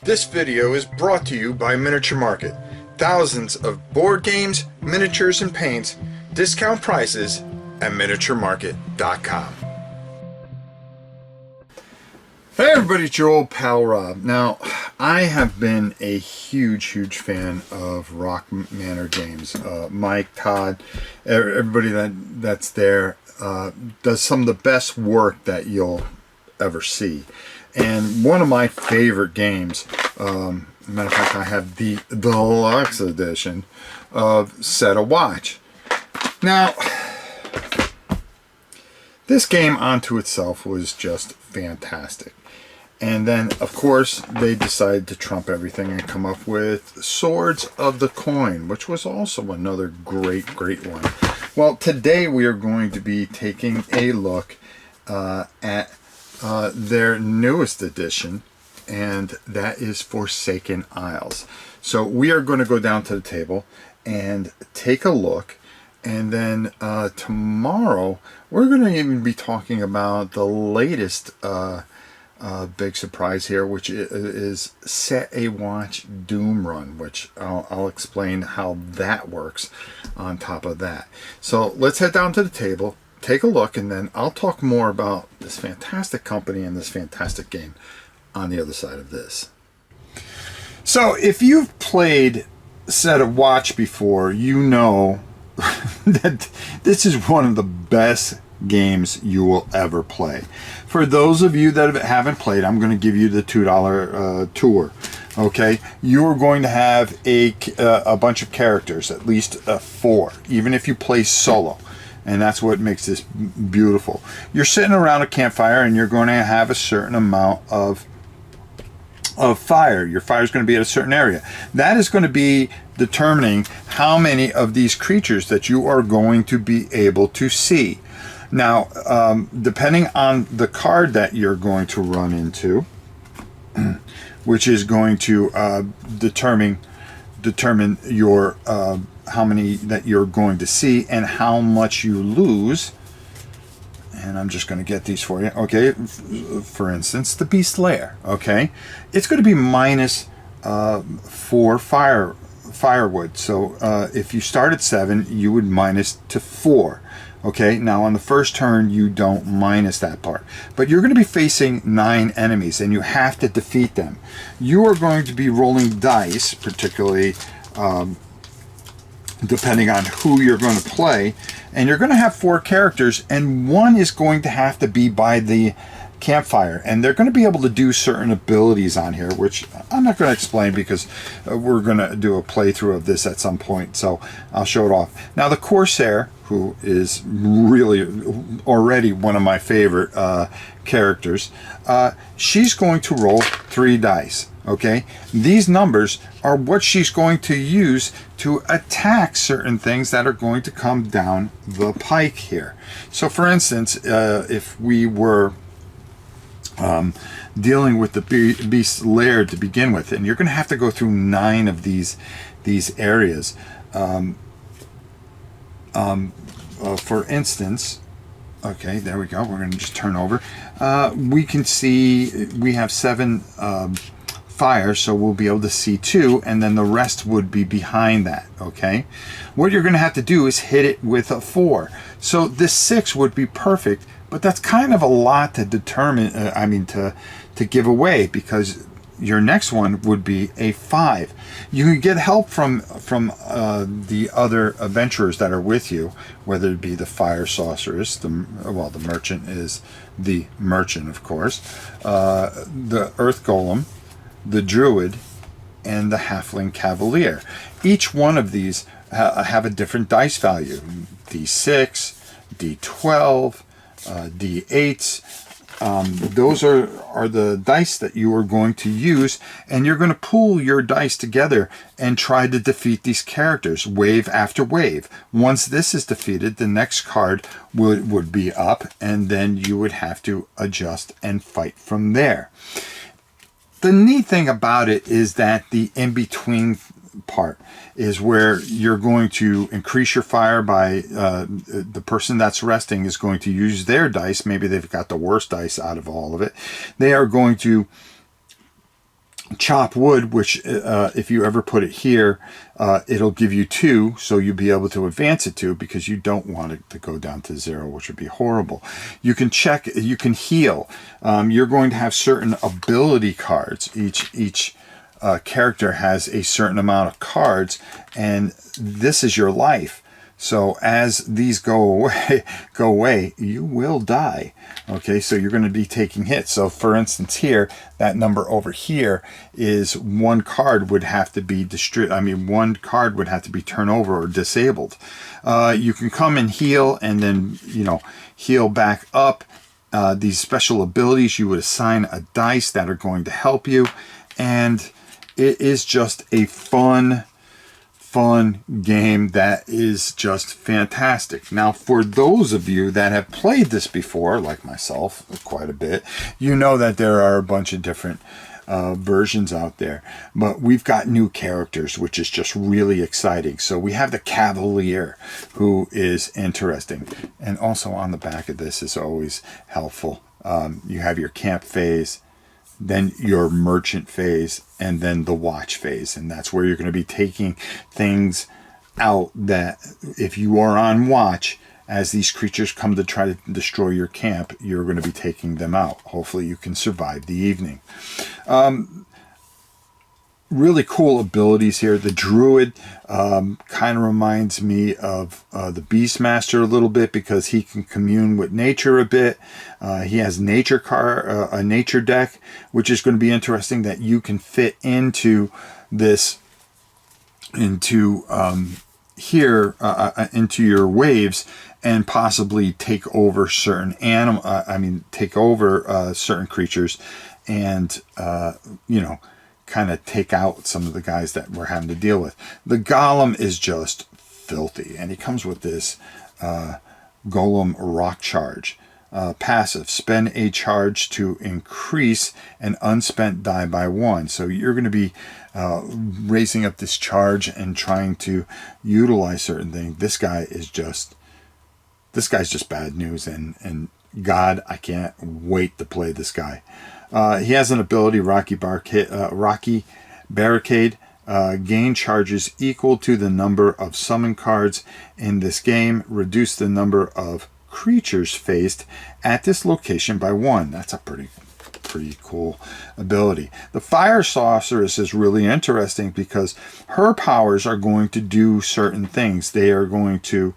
This video is brought to you by Miniature Market. Thousands of board games, miniatures, and paints, discount prices at miniaturemarket.com. Hey everybody, it's your old pal Rob. Now, I have been a huge fan of Rock Manor games. Mike, Todd, everybody that's there does some of the best work that you'll ever see. And one of my favorite games, matter of fact, I have the deluxe edition of Set a Watch. Now, this game onto itself was just fantastic. And then, of course, they decided to trump everything and come up with Swords of the Coin, which was also another great one. Well, today we are going to be taking a look at their newest edition, and that is Forsaken Isles. So we are going to go down to the table and take a look, and then tomorrow we're going to even be talking about the latest big surprise here, which is Set a Watch Doom Run, which I'll explain how that works on top of that. So let's head down to the table, take a look, and then I'll talk more about this fantastic company and this fantastic game on the other side of this. So if you've played Set a Watch before, you know that this is one of the best games you will ever play. For those of you that haven't played, I'm going to give you the $2 tour. Okay, you are going to have a bunch of characters, at least 4, even if you play solo. And that's what makes this beautiful. You're sitting around a campfire and you're going to have a certain amount of fire. Your fire is going to be at a certain area. That is going to be determining how many of these creatures that you are going to be able to see. Now, depending on the card that you're going to run into, which is going to determine your how many that you're going to see and how much you lose. And I'm just going to get these for you. Okay, for instance, the Beast Lair. Okay, it's going to be minus 4 firewood. So if you start at 7, you would minus to 4. Okay, now on the first turn you don't minus that part, but you're going to be facing 9 enemies and you have to defeat them. You are going to be rolling dice, particularly depending on who you're going to play, and you're going to have 4 characters, and one is going to have to be by the campfire, and they're going to be able to do certain abilities on here, which I'm not going to explain because we're going to do a playthrough of this at some point, so I'll show it off. Now the Corsair, who is really already one of my favorite characters, she's going to roll 3 dice. Okay, these numbers are what she's going to use to attack certain things that are going to come down the pike here. So for instance, if we were dealing with the Beast Lair to begin with, and you're going to have to go through 9 of these areas. For instance, okay, there we go. We're going to just turn over. We can see we have 7 fire, so we'll be able to see 2, and then the rest would be behind that. Okay, what you're going to have to do is hit it with a 4. So this 6 would be perfect, but that's kind of a lot to determine. To give away, because your next one would be a 5. You can get help from the other adventurers that are with you, whether it be the fire sorceress, the merchant is the merchant, of course, the earth golem, the druid, and the halfling cavalier. Each one of these have a different dice value: d6, d12, d8s. Those are the dice that you are going to use, and you're going to pool your dice together and try to defeat these characters wave after wave. Once this is defeated, the next card would be up, and then you would have to adjust and fight from there. The neat thing about it is that the in-between part is where you're going to increase your fire by the person that's resting is going to use their dice. Maybe they've got the worst dice out of all of it. They are going to chop wood, which if you ever put it here, it'll give you 2, so you'll be able to advance it to, because you don't want it to go down to 0, which would be horrible. You can check, you can heal. You're going to have certain ability cards. Each character has a certain amount of cards, and this is your life. So as these go away, you will die. Okay, so you're going to be taking hits. So for instance here, that number over here is 1 card would have to be one card would have to be turned over or disabled. You can come and heal, and then, heal back up. These special abilities, you would assign a dice that are going to help you. And it is just a fun game that is just fantastic. Now, for those of you that have played this before, like myself, quite a bit, you know that there are a bunch of different versions out there. But we've got new characters, which is just really exciting. So we have the Cavalier, who is interesting. And also on the back of this is always helpful. You have your camp phase, then your merchant phase, and then the watch phase. And that's where you're going to be taking things out that, if you are on watch, as these creatures come to try to destroy your camp, you're going to be taking them out. Hopefully you can survive the evening. Really cool abilities here. The Druid kind of reminds me of the Beastmaster a little bit, because he can commune with nature a bit. He has a nature deck, which is going to be interesting, that you can fit into this, into your waves, and possibly take over certain certain creatures, and kind of take out some of the guys that we're having to deal with. The Golem is just filthy, and he comes with this Golem Rock Charge. Passive, spend a charge to increase an unspent die by 1. So you're going to be raising up this charge and trying to utilize certain things. This guy's just bad news, and God, I can't wait to play this guy. He has an ability, Rocky Barricade. Gain charges equal to the number of summon cards in this game. Reduce the number of creatures faced at this location by 1. That's a pretty cool ability. The Fire Sorceress is really interesting, because her powers are going to do certain things. They are going to,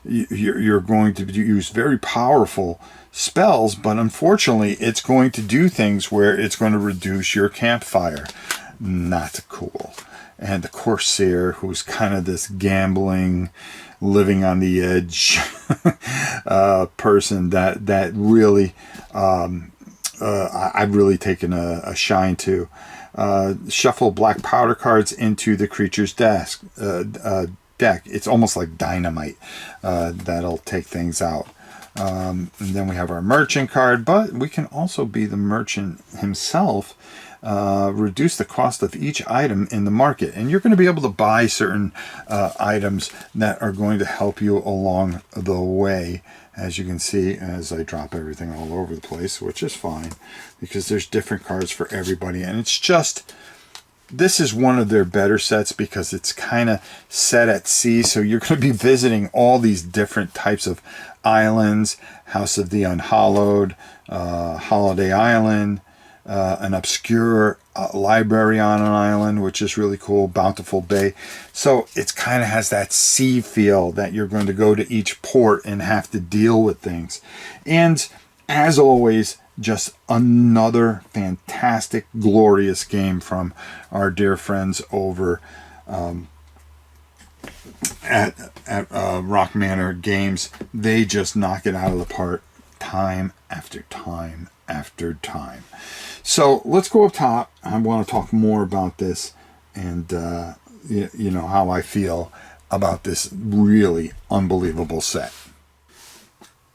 you're going to use very powerful spells, but unfortunately it's going to do things where it's going to reduce your campfire. Not cool. And the Corsair, who's kind of this gambling, living on the edge person that really I've really taken a shine to. Shuffle black powder cards into the creature's deck. It's almost like dynamite. That'll take things out. And then we have our merchant card, but we can also be the merchant himself. Reduce the cost of each item in the market, and you're going to be able to buy certain items that are going to help you along the way, as you can see, as I drop everything all over the place, which is fine, because there's different cards for everybody. And it's just, this is one of their better sets, because it's kind of set at sea, so you're going to be visiting all these different types of islands. House of the Unhallowed, Holiday Island, an obscure library on an island, which is really cool, Bountiful Bay. So it's kind of has that sea feel, that you're going to go to each port and have to deal with things. And as always, just another fantastic, glorious game from our dear friends over at Rock Manor Games. They just knock it out of the park time after time after time. So let's go up top. I want to talk more about this, and you know how I feel about this really unbelievable set.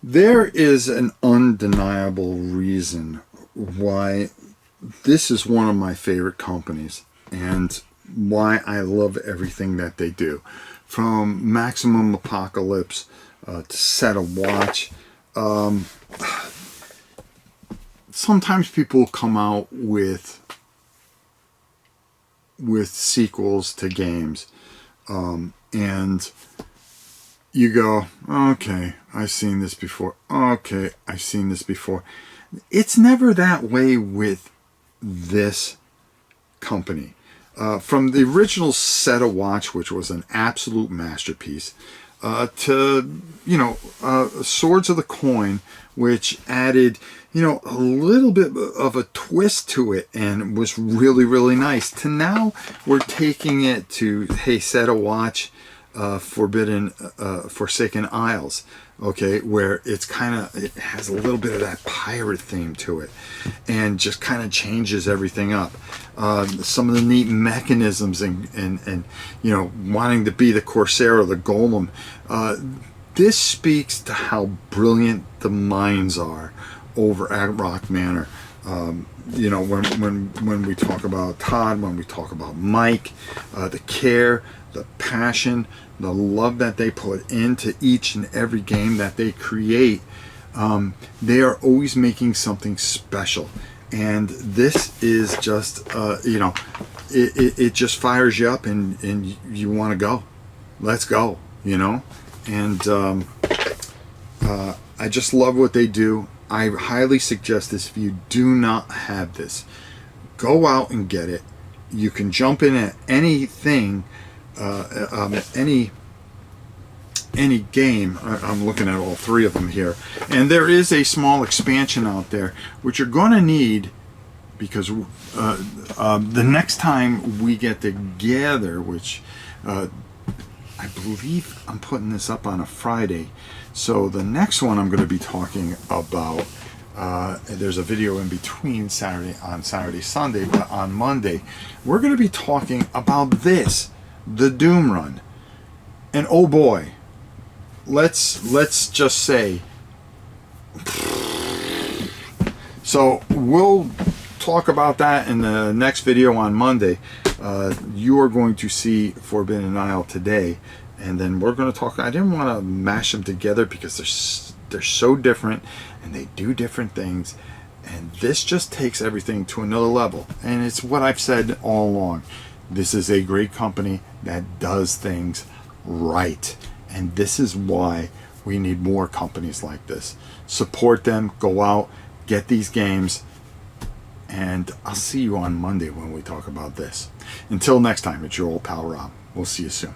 There is an undeniable reason why this is one of my favorite companies, and why I love everything that they do. From Maximum Apocalypse to Set a Watch. Sometimes people come out with with sequels to games, and you go, okay, I've seen this before. Okay, I've seen this before. It's never that way with this company. From the original Set a Watch, which was an absolute masterpiece, to, Swords of the Coin, which added, a little bit of a twist to it and was really, really nice, to now we're taking it to, hey, Set a Watch, Forsaken Isles, okay, where it has a little bit of that pirate theme to it, and just kind of changes everything up. Some of the neat mechanisms and wanting to be the Corsair or the Golem. This speaks to how brilliant the minds are over at Rock Manor. When we talk about Todd, when we talk about Mike, the care, the passion, the love that they put into each and every game that they create, they are always making something special. And this is just, it just fires you up, and you want to go. Let's go, And I just love what they do. I highly suggest this. If you do not have this, go out and get it. You can jump in at anything, any game. I'm looking at all three of them here, and there is a small expansion out there which you're going to need, because the next time we get together, which I believe I'm putting this up on a Friday, so the next one I'm going to be talking about, there's a video in between Saturday, Sunday, but on Monday we're going to be talking about this, the Doom Run. And oh boy, let's just say, so we'll talk about that in the next video on Monday. You are going to see Forbidden Isle today, and then we're going to talk. I didn't want to mash them together because they're so different and they do different things, and this just takes everything to another level. And it's what I've said all along. This is a great company that does things right, and this is why we need more companies like this. Support them, go out, get these games, and I'll see you on Monday when we talk about this. Until next time, it's your old pal Rob. We'll see you soon.